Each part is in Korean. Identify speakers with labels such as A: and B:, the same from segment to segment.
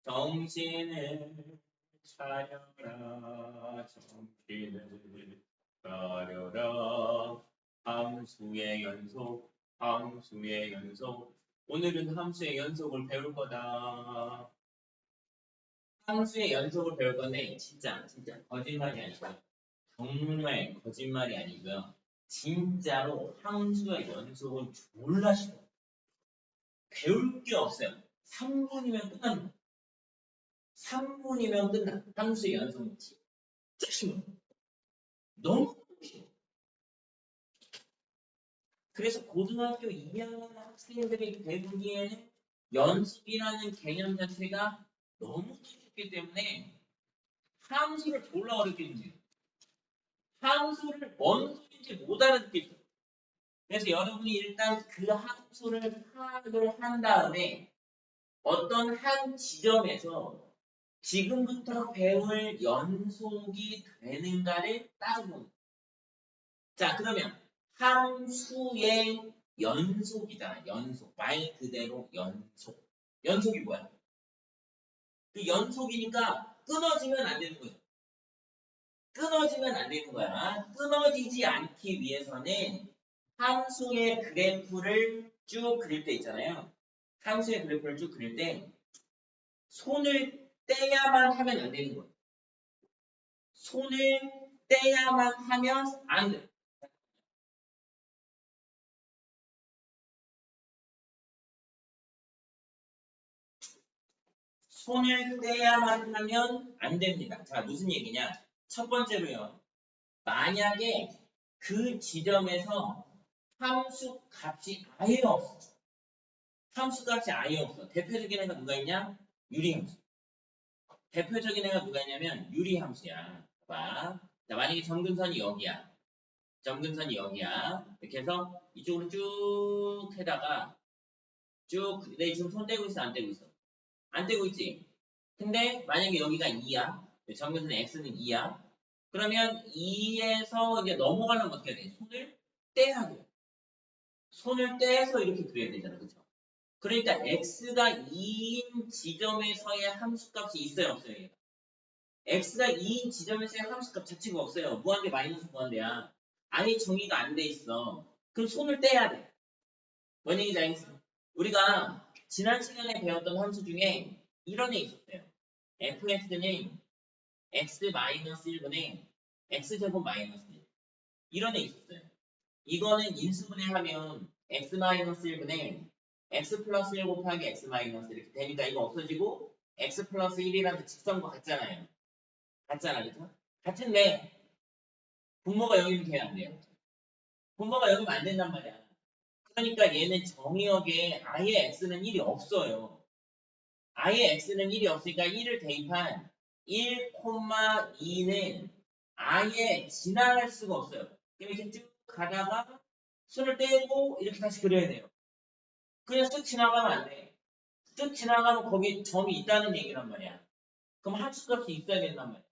A: 정신을 차려라. 정신을 차려라. 함수의 연속, 함수의 연속. 오늘은 함수의 연속을 배울 거다. 함수의 연속을 배울 건데 진짜 거짓말이 아니고요. 정말 거짓말이 아니고요. 진짜로 함수의 연속은 졸라 싫어. 배울 게 없어요. 3분이면 끝납니다. 3분이면 끝나. 함수의 연속은 진짜 싫어. 너무 싫어. 그래서 고등학교 2학년 학생들이 배우기에는 연습이라는 개념 자체가 너무 쉽기 때문에 함수를 졸라 어렵게 해주세요. 함수를 뭔 소리인지 못 알아듣겠죠. 그래서 여러분이 일단 그 함수를 파악을 한 다음에 어떤 한 지점에서 지금부터 배울 연속이 되는가를 따져보는 거예요. 자, 그러면 함수의 연속이잖아. 연속. 말 그대로 연속. 연속이 뭐야? 그 연속이니까 끊어지면 안 되는 거죠. 끊어지면 안 되는 거야. 끊어지지 않기 위해서는 함수의 그래프를 쭉 그릴 때 있잖아요. 함수의 그래프를 쭉 그릴 때 손을 떼야만 하면 안 되는 거예요. 손을 떼야만 하면 안 돼. 손을 떼야만 하면 안 됩니다. 자, 무슨 얘기냐? 첫 번째로요. 만약에 그 지점에서 함수 값이 아예 없어. 함수 값이 아예 없어. 대표적인 애가 누가 있냐? 유리함수. 대표적인 애가 누가 있냐면 유리함수야. 봐. 자, 만약에 점근선이 여기야. 점근선이 여기야. 이렇게 해서 이쪽으로 쭉 해다가 쭉, 내 지금 손 떼고 있어? 안 떼고 있어? 안 떼고 있지? 근데 만약에 여기가 2야. 점근선 x는 2야. 그러면 2에서 이제 넘어가려면 어떻게 해야 돼? 손을 떼야 돼. 손을 떼서 이렇게 그려야 되잖아. 그쵸? 그러니까 x가 2인 지점에서의 함수값이 있어요? 없어요? 얘가? x가 2인 지점에서의 함수값 자체가 없어요. 무한대 마이너스 무한대야. 아예 정의가 안 돼 있어. 그럼 손을 떼야 돼. 뭔 얘기인지 알겠어? 우리가 지난 시간에 배웠던 함수 중에 이런 애 있었어요. fx는 x-1분의 x제곱 마이너스 1. 이런 애 있었어요. 이거는 인수분해하면 x-1분의 x 플러스 1 곱하기 x 마이너스 이렇게 되니까 이거 없어지고 x 플러스 1이라는 직선과 같잖아요. 같잖아, 그죠? 같은데 분모가 여기는 돼야 안 돼요. 분모가 여기면 안 된단 말이야. 그러니까 얘는 정의역에 아예 x는 1이 없어요. 아예 x는 1이 없으니까 1을 대입한 1, 2는 아예 지나갈 수가 없어요. 이렇게 쭉 가다가 손을 떼고 이렇게 다시 그려야 돼요. 그냥 쓱 지나가면 안 돼. 쓱 지나가면 거기 점이 있다는 얘기란 말이야. 그럼 함수값이 있어야 된단 말이야.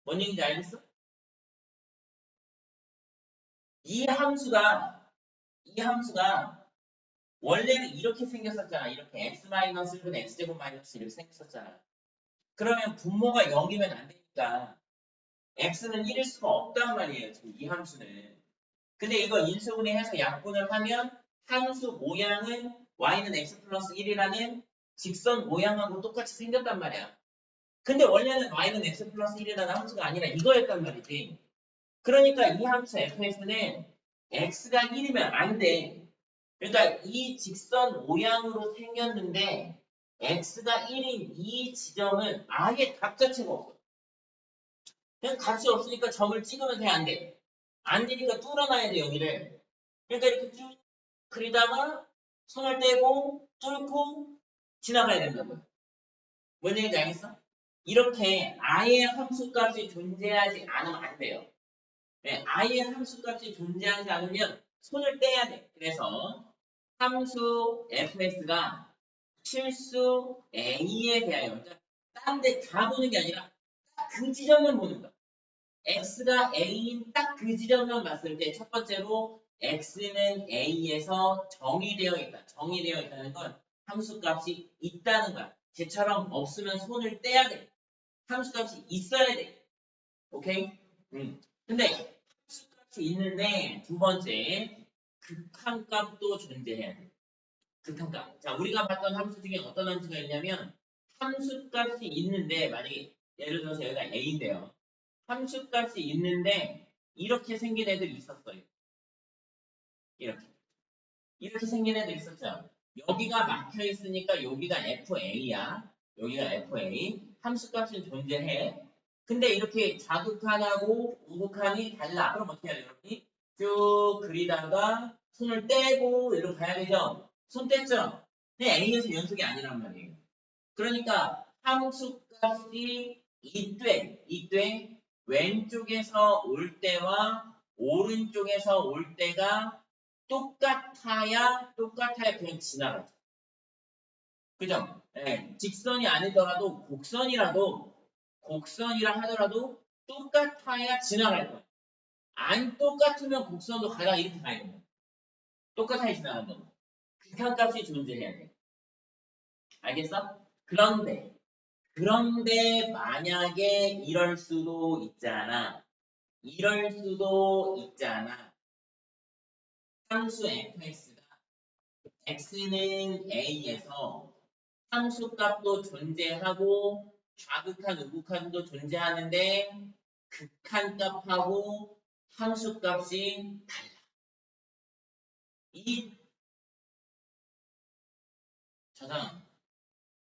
A: 뭔 얘기인지 알겠어? 이 함수가 원래는 이렇게 생겼었잖아. 이렇게 x-1은 x제곱 마이너스 이렇게 생겼었잖아. 그러면 분모가 0이면 안 되니까 x는 1일 수가 없단 말이에요. 지금 이 함수는. 근데 이거 인수분해해서 약분을 하면 함수 모양은 y는 x 플러스 1이라는 직선 모양하고 똑같이 생겼단 말이야. 근데 원래는 y는 x 플러스 1이라는 함수가 아니라 이거였단 말이지. 그러니까 이 함수 fx는 x가 1이면 안 돼. 그러니까 이 직선 모양으로 생겼는데 x가 1인 이 지점은 아예 값 자체가 없어. 그냥 값이 없으니까 점을 찍으면 돼, 안 돼? 안 되니까 뚫어놔야 돼, 여기를. 그러니까 이렇게 쭉 그리다가 손을 떼고 뚫고 지나가야 된다고요. 뭔 얘기인지 알겠어? 이렇게 아예 함수값이 존재하지 않으면 안 돼요. 네, 아예 함수값이 존재하지 않으면 손을 떼야 돼. 그래서 함수 fx가 실수 a에 대하여 딴 데 다 보는 게 아니라 딱 그 지점만 보는 거야. x가 a인 딱 그 지점만 봤을 때 첫 번째로 x는 a에서 정의되어 있다. 정의되어 있다는 건 함수값이 있다는 거야. 쟤처럼 없으면 손을 떼야 돼. 함수값이 있어야 돼. 오케이? 근데 함수값이 있는데 두 번째 극한값도 존재해야 돼. 극한값. 자, 우리가 봤던 함수 중에 어떤 함수가 있냐면 함수값이 있는데 만약에 예를 들어서 여기가 a인데요. 함수값이 있는데 이렇게 생긴 애들이 있었어요. 이렇게 생긴 애들 있었죠. 여기가 막혀 있으니까 여기가 FA야. 여기가 FA. 함수값은 존재해. 근데 이렇게 좌극한하고 우극한이 달라. 그럼 어떻게 해야 돼요, 여러분이? 쭉 그리다가 손을 떼고 이렇게 가야 되죠. 손 뗐죠. 근데 A에서 연속이 아니란 말이에요. 그러니까 함수값이 이때 왼쪽에서 올 때와 오른쪽에서 올 때가 똑같아야 그냥 지나가죠. 그죠? 네. 직선이 아니더라도 곡선이라 하더라도 똑같아야 지나갈 거야. 안 똑같으면 곡선도 가다 이렇게 가야 됩니다. 똑같아야 지나간다. 극한값이 존재해야 돼. 알겠어? 그런데 만약에 이럴 수도 있잖아. 함수 fx가 x는 a에서 함수값도 존재하고 좌극한 우극한도 존재하는데 극한값하고 함수값이 달라. 이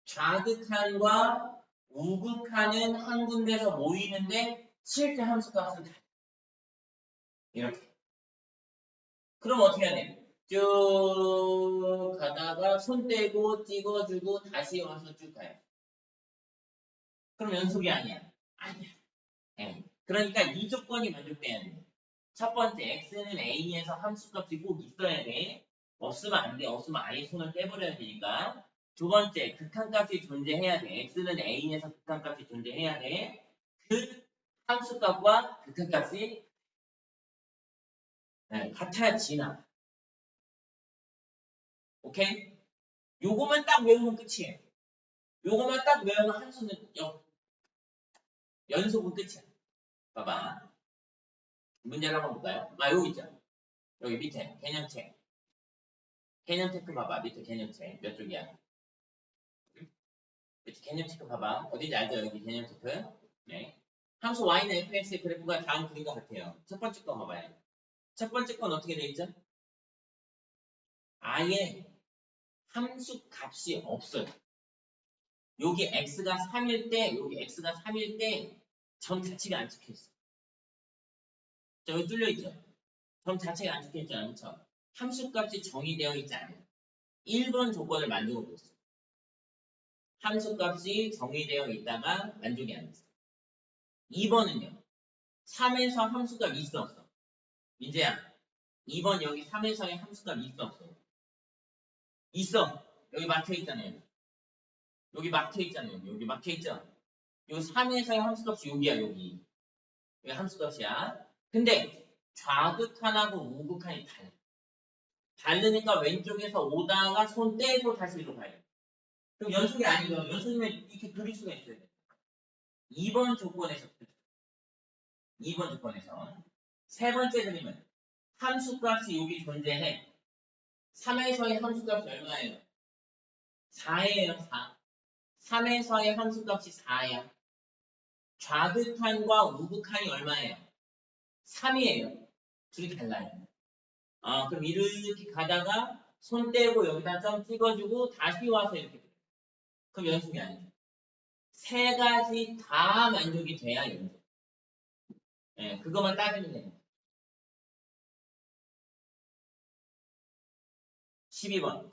A: 좌극한과 우극한은 한 군데서 모이는데 실제 함수값은 달라. 이렇게. 그럼 어떻게 해야 돼? 쭉 가다가 손 떼고 찍어주고 다시 와서 쭉 가요. 그럼 연속이 아니야. 아니야. 네. 그러니까 이 조건이 만족돼야 돼. 첫 번째, x는 a에서 함수값이 꼭 있어야 돼. 없으면 안 돼. 없으면 아예 손을 떼버려야 되니까. 두 번째, 극한값이 존재해야 돼. x는 a에서 극한값이 존재해야 돼. 그 함수값과 극한값이 같아야 지나. 오케이? 요거만 딱 외우면 끝이에요. 요거만 딱 외우면 함수는 연속은 끝이야. 봐봐. 문제를 한번 볼까요? 여기 있죠. 여기 밑에 개념책. 개념 체크 봐봐. 밑에 개념책. 몇 쪽이야? 밑에 개념 체크 봐봐. 어딘지 알죠? 여기 개념 체크. 네. 함수 y는 fx의 그래프가 다음 그림과 같아요. 첫 번째 거 봐봐요. 첫 번째 건 어떻게 돼 있죠? 아예 함수 값이 없어요. 여기 x가 3일 때, 여기 x가 3일 때 점 자체가 안 찍혀 있어. 자, 여기 뚫려 있죠? 점 자체가 안 찍혀 있지 않죠? 함수 값이 정의되어 있지 않아요. 1번 조건을 만들고 있어. 함수 값이 정의되어 있다가 만족이 안 됐어. 2번은요. 3에서 함수값 있었어. 민재야, 2번 여기 3에서의 함수값 있었어. 있어. 여기 막혀 있잖아요. 여기 막혀 있잖아요. 여기 막혀 있죠. 여기 3에서의 함수값이 여기야, 여기. 여기 함수값이야. 근데 좌극한하고 우극한이 달라. 다르니까 왼쪽에서 오다가 손 떼고 다시 이리로 가요. 그럼 연속이 아니죠. 연속이면 이렇게 그릴 수가 있어요. 2번 조건에서. 세 번째 그림은 함수값이 여기 존재해. 3에서의 함수값이 얼마예요? 4예요, 4. 3에서의 함수값이 4야. 좌극한과 우극한이 얼마예요? 3이에요. 둘이 달라요. 그럼 이렇게 가다가 손 떼고 여기다 점 찍어주고 다시 와서 이렇게. 그럼 연속이 아니죠. 세 가지 다 만족이 돼야 연속. 네, 그것만 따지면 돼요. 12번.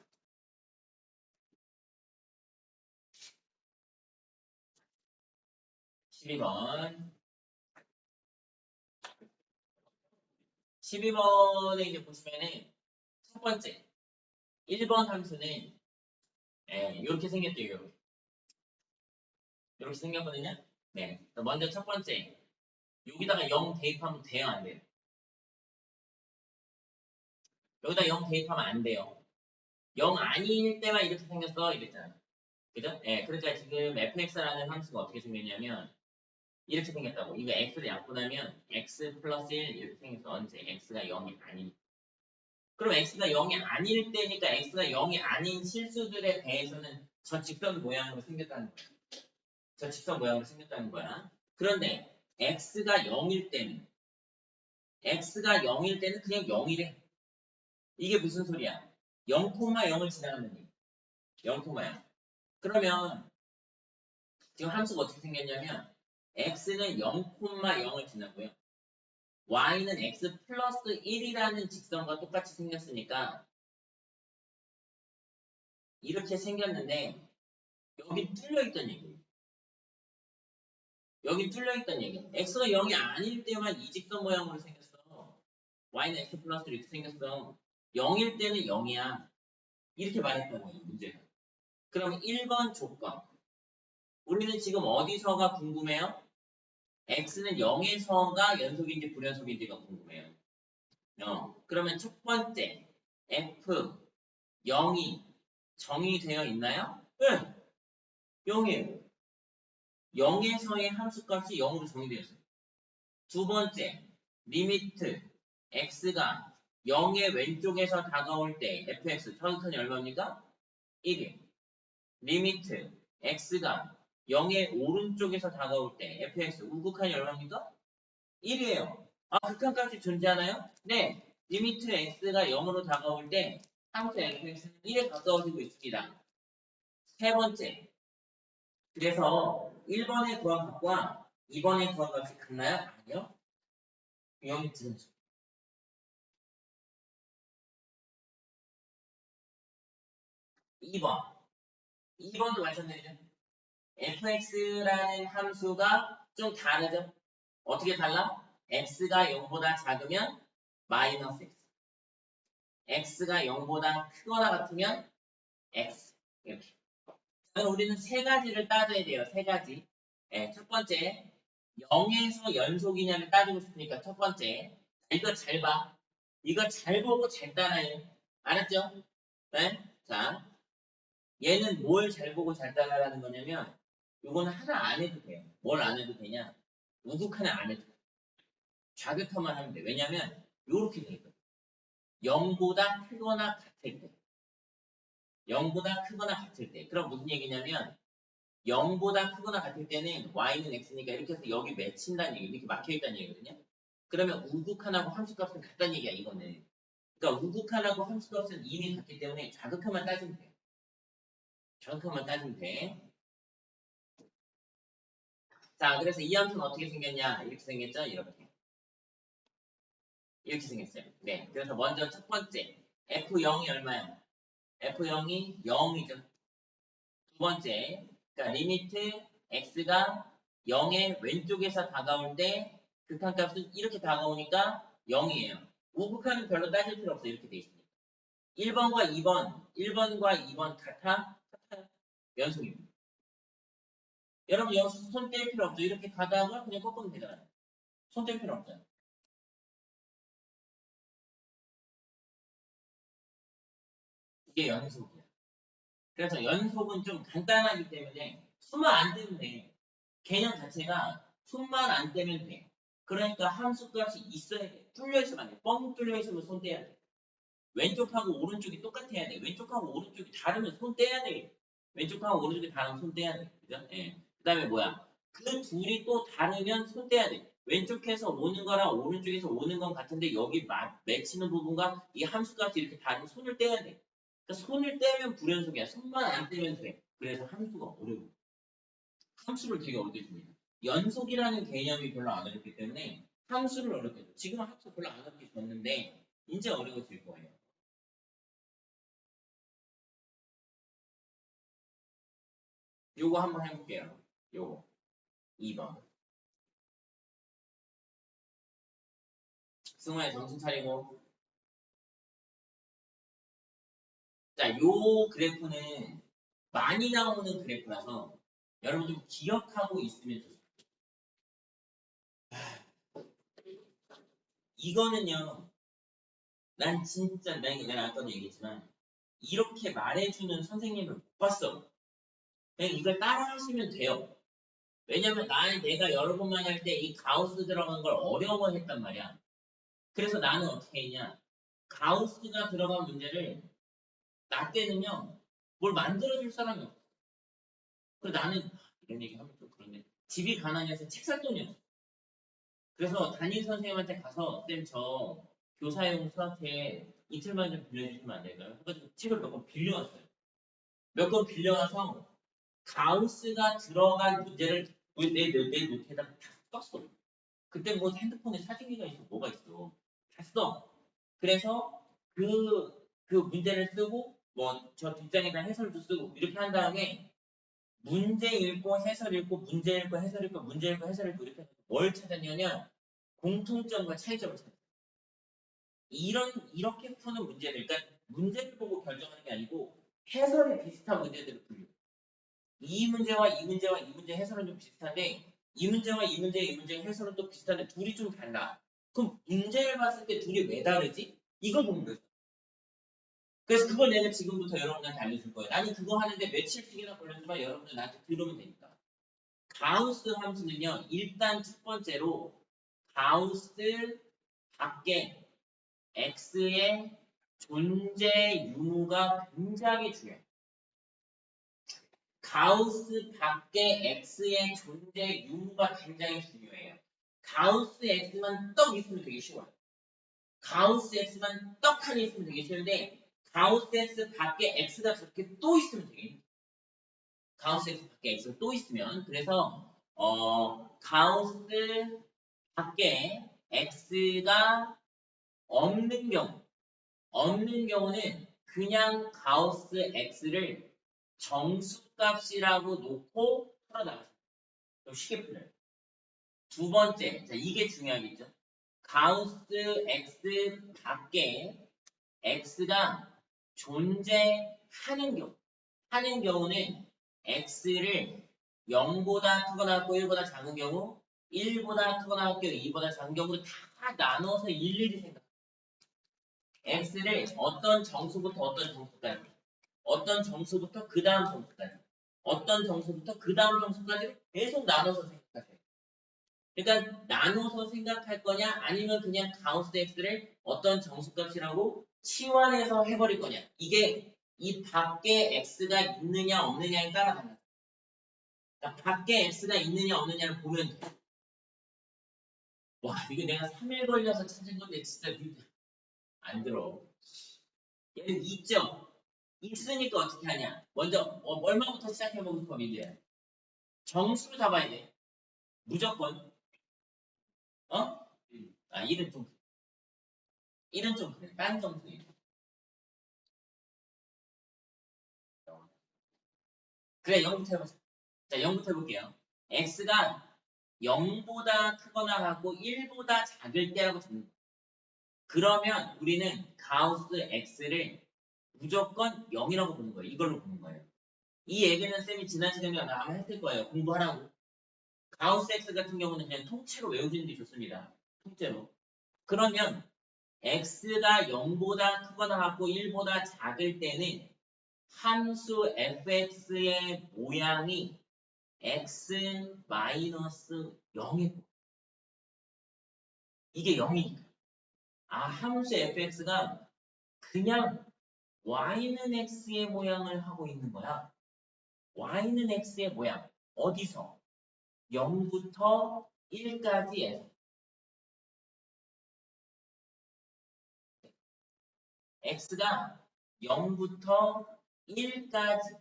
A: 12번. 12번에 이제 보시면은 첫 번째 1번 함수는 이렇게 생겼대요. 이렇게 생겼거든요. 네. 먼저 첫 번째 여기다가 0 대입하면 돼요, 안 돼요? 여기다 0 대입하면 안 돼요. 0 아닐 때만 이렇게 생겼어, 이랬잖아. 그죠? 예, 그러니까 지금 fx라는 함수가 어떻게 생겼냐면 이렇게 생겼다고. 이거 x를 약분하면 x 플러스 1 이렇게 생겼어. 언제? x가 0이 아닌. 그럼 x가 0이 아닐 때니까 x가 0이 아닌 실수들에 대해서는 저 직선 모양으로 생겼다는 거야. 저 직선 모양으로 생겼다는 거야. 그런데 x가 0일 때는 그냥 0이래. 이게 무슨 소리야? 0,0을 지나가는 얘기. 0,0. 그러면 지금 함수가 어떻게 생겼냐면 x는 0,0을 지나고요. y는 x 플러스 1이라는 직선과 똑같이 생겼으니까 이렇게 생겼는데 여기 뚫려있던 얘기예요. 여기 뚫려있던 얘기. x가 0이 아닐 때만 이 직선 모양으로 생겼어. y는 x 플러스 이렇게 생겼어. 0일 때는 0이야. 이렇게 말했던 거예요. 문제가. 그럼 1번 조건. 우리는 지금 어디서가 궁금해요? x는 0에서가 연속인지 불연속인지가 궁금해요. 그러면 첫 번째 f 0이 정의되어 있나요? 응. 0이에요. 0에서의 함수값이 0으로 정의되어 있어요. 두 번째 리미트 x가 0의 왼쪽에서 다가올 때 fx 정확한이 얼마입니까? 1이에요. 리미트 x가 0의 오른쪽에서 다가올 때 fx 우극한이 얼마입니까? 1이에요. 아, 극한값이 존재하나요? 네. 리미트 x가 0으로 다가올 때 함수 fx는 1에 가까워지고 있습니다. 세 번째. 그래서 1번의 구한 값과 2번의 구한 값이 같나요? 아니요. 여기 들어줘. 2번. 2번도 마찬가지죠. fx라는 함수가 좀 다르죠? 어떻게 달라? x가 0보다 작으면 마이너스 x. x가 0보다 크거나 같으면 x. 이렇게. 그럼 우리는 세 가지를 따져야 돼요. 세 가지. 네, 첫 번째, 0에서 연속이냐를 따지고 싶으니까 첫 번째, 이거 잘 봐. 이거 잘 보고 잘 따라요. 알았죠? 네? 자, 얘는 뭘 잘 보고 잘 따라라는 거냐면 요거는 하나 안 해도 돼요. 뭘 안 해도 되냐? 우극 하나 안 해도 돼. 좌극화만 하면 돼. 왜냐면 요렇게 돼 있거든. 0보다 크거나 같을 때. 0보다 크거나 같을 때. 그럼 무슨 얘기냐면 0보다 크거나 같을 때는 y는 x니까 이렇게 해서 여기 맺힌다는 얘기, 이렇게 막혀있다는 얘기거든요. 그러면 우극한하고 함수값은 같다는 얘기야, 이거는. 그러니까 우극한하고 함수값은 이미 같기 때문에 좌극한만 따지면 돼. 좌극한만 따지면 돼. 자, 그래서 이 함수는 어떻게 생겼냐? 이렇게 생겼죠? 이렇게. 이렇게 생겼어요. 네. 그래서 먼저 첫 번째, f0이 얼마야? f0이 0이죠. 두 번째, 그러니까 리미트 x가 0의 왼쪽에서 다가올 때 극한값은 이렇게 다가오니까 0이에요. 우극한은 별로 따질 필요 없어요. 이렇게 돼 있으니까. 1번과 2번 같아? 같아요. 연속입니다. 여러분 여기서 손 뗄 필요 없죠. 이렇게 가다가 그냥 꺾으면 되잖아요. 손 뗄 필요 없잖아요. 이게 연속이야. 그래서 연속은 좀 간단하기 때문에 수만 안 떼면 돼. 개념 자체가 손만 안 떼면 돼. 그러니까 함수값이 있어야 돼. 뚫려 있으면 안 돼. 뻥 뚫려 있으면 손 떼야 돼. 왼쪽하고 오른쪽이 똑같아야 돼. 왼쪽하고 오른쪽이 다르면 손 떼야 돼. 왼쪽하고 오른쪽이 다르면 손 떼야 돼. 그죠? 예. 그 다음에 뭐야? 그 둘이 또 다르면 손 떼야 돼. 왼쪽에서 오는 거랑 오른쪽에서 오는 건 같은데 여기 맺히는 부분과 이 함수값이 이렇게 다르면 손을 떼야 돼. 그러니까 손을 떼면 불연속이야. 손만 안 떼면 돼. 그래서 함수가 어려워. 함수를 되게 어렵게 줍니다. 연속이라는 개념이 별로 안 어렵기 때문에 함수를 어렵게 줘. 지금은 함수 별로 안 어렵게 줬는데 이제 어려워질 거예요. 요거 한번 해볼게요. 요거 2번. 승우야 정신 차리고. 자, 요 그래프는 많이 나오는 그래프라서 여러분 좀 기억하고 있으면 좋습니다. 이거는요. 난 진짜 내가 아까도 얘기했지만 이렇게 말해주는 선생님을 못 봤어. 그냥 이걸 따라 하시면 돼요. 왜냐면 내가 여러 번만 할 때 이 가우스 들어간 걸 어려워했단 말이야. 그래서 나는 어떻게 했냐. 가우스가 들어간 문제를 나 때는요. 뭘 만들어줄 사람이 없어. 그래서 나는 이런 얘기 하면 좀 그런데 집이 가난해서 책 살 돈이 없어. 그래서 담임 선생님한테 가서 쌤 저 교사용 수학책 이틀만 좀 빌려주시면 안 될까요? 해가지고 책을 몇 권 빌려왔어요. 몇 권 빌려와서 가우스가 들어간 문제를 내 노트에다 다 썼어. 그때 뭐 핸드폰에 사진기가 있어 뭐가 있어. 다 써. 그래서 그 문제를 쓰고 뭐 저 뒷장에다 해설도 쓰고 이렇게 한 다음에 문제 읽고 해설 읽고 문제 읽고 해설 읽고 문제 읽고 해설 읽고 이렇게 해서 뭘 찾았냐면 공통점과 차이점을 찾았어요. 이렇게 푸는 문제들, 그러니까 문제를 보고 결정하는 게 아니고 해설이 비슷한 문제들을 풀려. 이 문제와 이 문제와 이 문제 해설은 좀 비슷한데 이 문제와 이 문제 이 문제 해설은 또 비슷한데 둘이 좀 달라. 그럼 문제를 봤을 때 둘이 왜 다르지? 이걸 보는 거죠. 그래서 그걸 내가 지금부터 여러분한테 알려줄 거예요. 나는 그거 하는데 며칠씩이나 걸렸지만 여러분들 나한테 들으면 되니까. 가우스 함수는요. 일단 첫 번째로 가우스 밖에 x의 존재 유무가 굉장히 중요해요. 가우스 밖에 x의 존재 유무가 굉장히 중요해요. 가우스 x만 떡 있으면 되게 쉬워요. 가우스 x만 떡 하나 있으면 되게 쉬운데 가우스 x 밖에 x가 저렇게 또 있으면 되게 힘들어요. 가우스 x 밖에 x가 또 있으면 그래서 가우스 밖에 x가 없는 경우는 그냥 가우스 x를 정수값이라고 놓고 풀어나가세요. 좀 쉽게 풀려요. 두 번째, 자 이게 중요하겠죠. 가우스 x 밖에 x가 존재하는 경우는 x를 0보다 크거나 같고 1보다 작은 경우, 1보다 크거나 같고 2보다 작은 경우를 다 나눠서 일일이 생각해요. x를 어떤 정수부터 어떤 정수까지, 어떤 정수부터 그 다음 정수까지, 어떤 정수부터 그 다음 정수까지 계속 나눠서 생각하세요. 그러니까 나눠서 생각할 거냐 아니면 그냥 가우스 x를 어떤 정수값이라고 치환해서 해버릴 거냐. 이게 이 밖에 x가 있느냐 없느냐에 따라 달라요. 그러니까 밖에 x가 있느냐 없느냐를 보면 돼. 와 이거 내가 3일 걸려서 찾은 건데 진짜 안 들어. 얘는 있죠. 있으니까 어떻게 하냐. 먼저 얼마부터 시작해보면 더 민재야. 정수로 잡아야 돼. 무조건. 어? 아 1은 좀 그래. 딴 정수예요. 그래 0부터 해보자. 자 0부터 해볼게요. x가 0보다 크거나 같고 1보다 작을 때라고 잡는 거예요. 그러면 우리는 가우스 x를 무조건 0이라고 보는 거예요. 이걸로 보는 거예요. 이 얘기는 쌤이 지난 시간에 아마 했을 거예요. 공부하라고. 가우스 x 같은 경우는 그냥 통째로 외우시는 게 좋습니다. 통째로. 그러면 x가 0보다 크거나 같고 1보다 작을 때는 함수 fx의 모양이 x 마이너스 0이 이게 0이니까. 아 함수 fx가 그냥 y는 x의 모양을 하고 있는 거야. y는 x의 모양. 어디서? 0부터 1까지에서. x가 0부터 1까지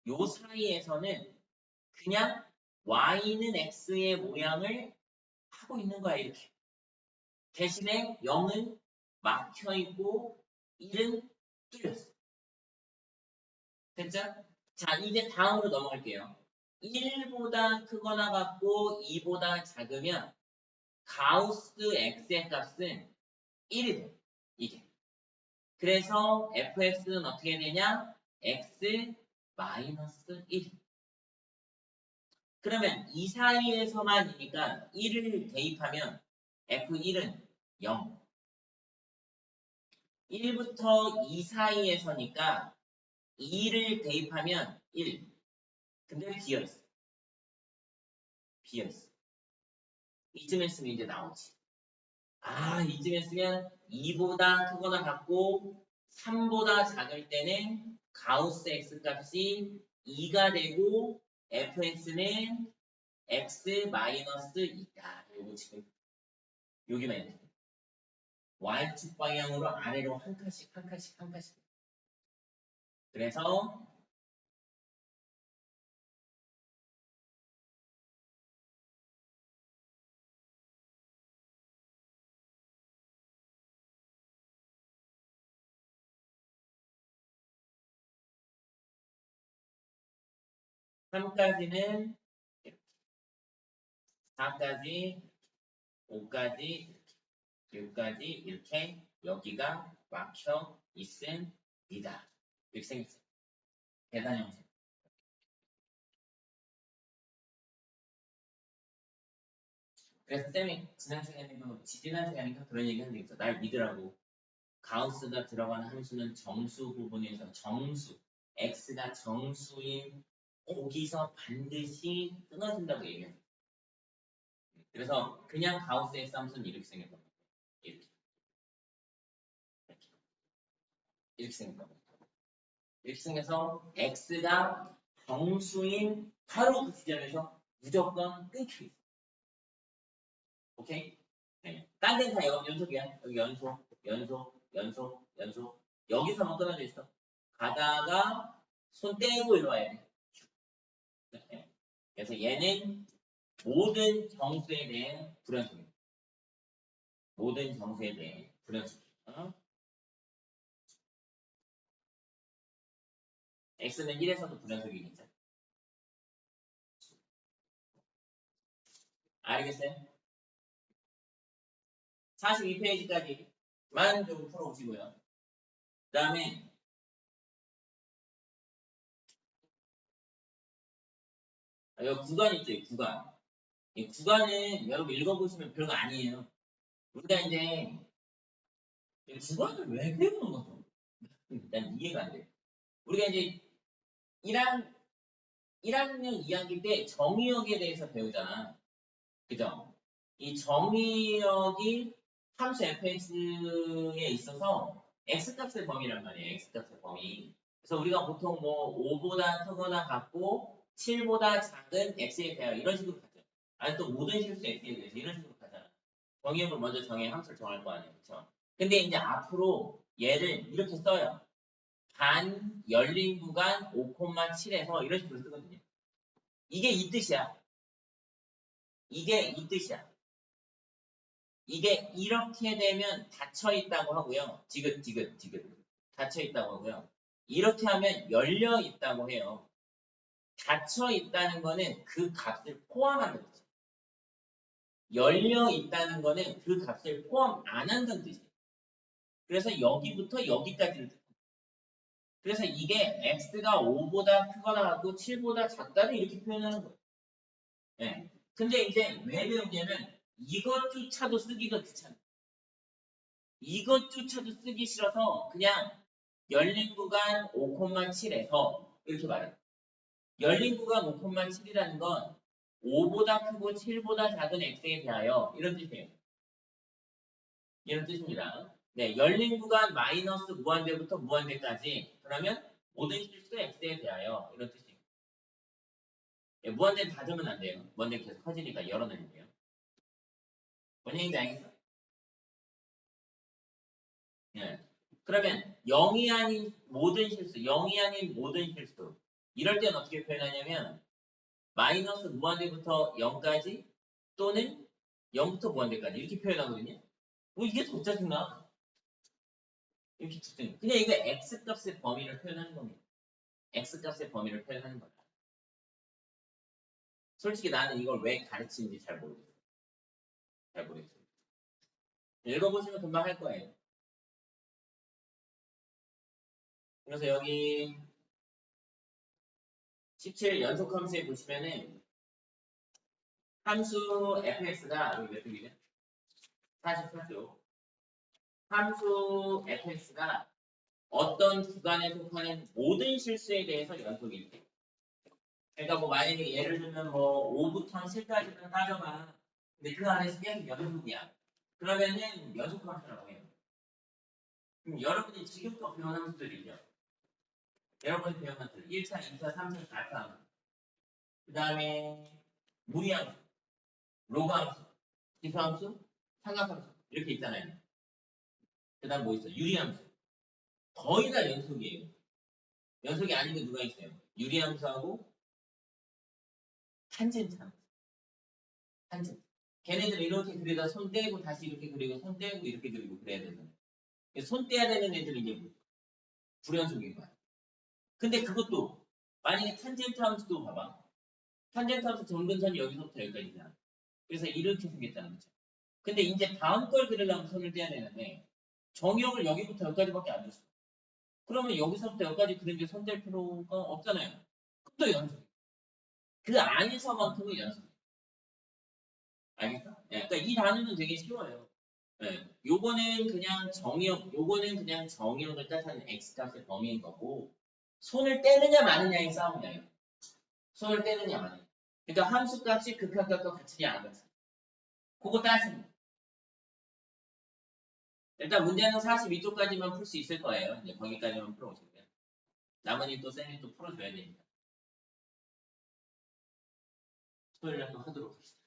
A: 요 사이에서는 그냥 y는 x의 모양을 하고 있는 거야 이렇게. 대신에 0은 막혀있고 1은 뚫렸어. 됐죠? 자 이제 다음으로 넘어갈게요. 1보다 크거나 같고 2보다 작으면 가우스 x의 값은 1이 돼. 이게. 그래서 fx는 어떻게 되냐? x 마이너스 1. 그러면 이 사이에서만이니까 1을 대입하면 f1은 0. 1부터 2 사이에서니까 2를 대입하면 1. 근데 비어있어. 비어있어. 이쯤에 쓰면 이제 나오지. 아, 이쯤에 쓰면 2보다 크거나 같고 3보다 작을 때는 가우스 x 값이 2가 되고 fx는 x 마이너스 2다. 요거 지금 여기 멘트. y축 방향으로 아래로 한 칸씩 한 칸씩 한 칸씩. 그래서 3까지는 4까지 5까지 6까지 이렇게 여기가 막혀 있습니다. 이렇게 생겼어요. 계산 형식. 그래서 쌤이 지난 시간에도 지난 시간인가 그런 얘기 한 적 있어. 날 믿으라고. 가우스가 들어가는 함수는 정수 부분에서 정수, x가 정수인 거기서 반드시 끊어진다고 얘기해요. 그래서 그냥 가우스 x 함수는 이렇게 생겼단 말이에요. 이렇게. 이렇게 생겼단 말이에요. 이렇게 생겨서 x가 정수인 바로 그 지점에서 무조건 끊겨 있어. 오케이? 네. 딴 데는 다 연속이야. 여기 연속, 연속, 연속, 연속. 여기서만 끊어져 있어. 가다가 손 떼고 일로 와야 돼. 네. 그래서 얘는 모든 정수에 대해 불연속이야. 모든 정수에 대해 불연속. x는 1에서도 불연속이겠죠. 알겠어요? 42페이지까지만 좀 풀어보시고요. 그 다음에 여기 구간 있죠, 구간. 이 구간은 여러분 읽어보시면 별거 아니에요. 우리가 이제 이 구간을 왜 배우는 거죠? 난 이해가 안 돼. 우리가 이제 1학년 2학기 때 정의역에 대해서 배우잖아. 그죠? 이 정의역이 함수 fx에 있어서 x값의 범위란 말이에요. x값의 범위. 그래서 우리가 보통 뭐 5보다 크거나 같고 7보다 작은 x에 대하여 이런 식으로 가죠. 아니 또 모든 실수 x에 대해서 이런 식으로 가잖아. 정의역을 먼저 정해 함수를 정할 거 아니에요. 그렇죠? 근데 이제 앞으로 얘를 이렇게 써요. 반 열린 구간 5,7에서 이런 식으로 쓰거든요. 이게 이 뜻이야. 이게 이 뜻이야. 이게 이렇게 되면 닫혀 있다고 하고요. 지긋 닫혀 있다고 하고요. 이렇게 하면 열려 있다고 해요. 닫혀 있다는 거는 그 값을 포함하는 거죠. 열려 있다는 거는 그 값을 포함 안 한다는 뜻이에요. 그래서 여기부터 여기까지를 그래서 이게 x가 5보다 크거나 하고 7보다 작다를 이렇게 표현하는 거예요. 네. 근데 이제 왜 배우냐면 이것조차도 쓰기가 귀찮아요. 이것조차도 쓰기 싫어서 그냥 열린 구간 5,7에서 이렇게 말해요. 열린 구간 5,7이라는 건 5보다 크고 7보다 작은 x에 대하여 이런 뜻이에요. 이런 뜻입니다. 네, 열린 구간 마이너스 무한대부터 무한대까지 그러면 모든 실수 x에 대하여 이런 뜻이에요. 네, 무한대는 닫으면 안 돼요. 무한대 계속 커지니까 열어내면 돼요. 뭔 얘기인지 알겠어? 네. 그러면 0이 아닌 모든 실수, 0이 아닌 모든 실수 이럴 때는 어떻게 표현하냐면 마이너스 무한대부터 0까지 또는 0부터 무한대까지 이렇게 표현하거든요. 뭐 이게 더 짜증나. 이렇게 짜증나. 그냥 이거 x값의 범위를 표현하는 겁니다. x값의 범위를 표현하는 거다. 솔직히 나는 이걸 왜 가르치는지 잘 모르겠어요. 잘 모르겠어요. 읽어보시면 금방 할 거예요. 그래서 여기 17 연속 함수에 보시면은 함수 fx가 여기 몇 쪽이죠? 44쪽. 함수 fx가 어떤 구간에 속하는 모든 실수에 대해서 연속이 그러니까 뭐 만약에 예를 들면 뭐 5부터 7까지는 따져봐. 근데 그 안에서 계속 연속이야. 그러면은 연속 함수라고 해요. 그럼 여러분이 지금껏 배운 함수들이죠. 여러분이 배운 함수들 1차, 2차, 3차, 4차 그 다음에 무리함수, 로그함수, 기수함수, 삼각함수 이렇게 있잖아요. 그 다음 뭐 있어? 유리함수. 거의 다 연속이에요. 연속이 아닌 게 누가 있어요? 유리함수하고 탄젠트 함수. 탄젠트. 걔네들 이렇게 그리다 손 떼고 다시 이렇게 그리고 손 떼고 이렇게 그리고 그래야 되잖아요. 손 떼야 되는 애들은 이제 불연속인 거야. 근데 그것도 만약에 탄젠트 함수도 봐봐. 탄젠트 함수 점근선이 여기서부터 여기까지잖아. 그래서 이렇게 생겼다는 거죠. 근데 이제 다음 걸 그리려면 손을 떼야 되는데 정의역을 여기부터 여기까지밖에 안 줬어. 그러면 여기서부터 여기까지 그리는데 손 뗄 필요가 없잖아요. 그럼 또 연속. 그 안에서만큼은 연속. 알겠어? 네, 그러니까 이 단어는 되게 쉬워요. 네, 요거는 그냥 정의역을 뜻하는 x값의 범위인 거고, 손을 떼느냐 마느냐의 싸움이에요. 손을 떼느냐 마느냐. 그러니까 함수값이 극한값과 같으냐 안 같으냐. 그거 따지는 거예요. 일단 문제는 42쪽까지만 풀 수 있을 거예요. 이제 거기까지만 풀어오시고요. 나머지 또 쌤이 또 풀어줘야 됩니다. 토요일날 또 하도록 하겠습니다.